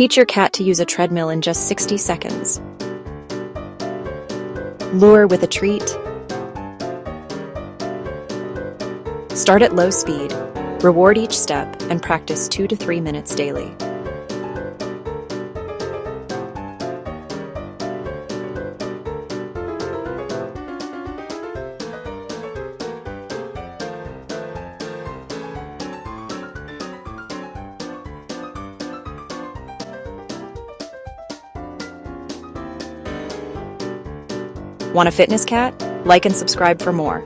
Teach your cat to use a treadmill in just 60 seconds. Lure with a treat. Start at low speed, reward each step, and practice 2 to 3 minutes daily. Want a fitness cat? Like and subscribe for more.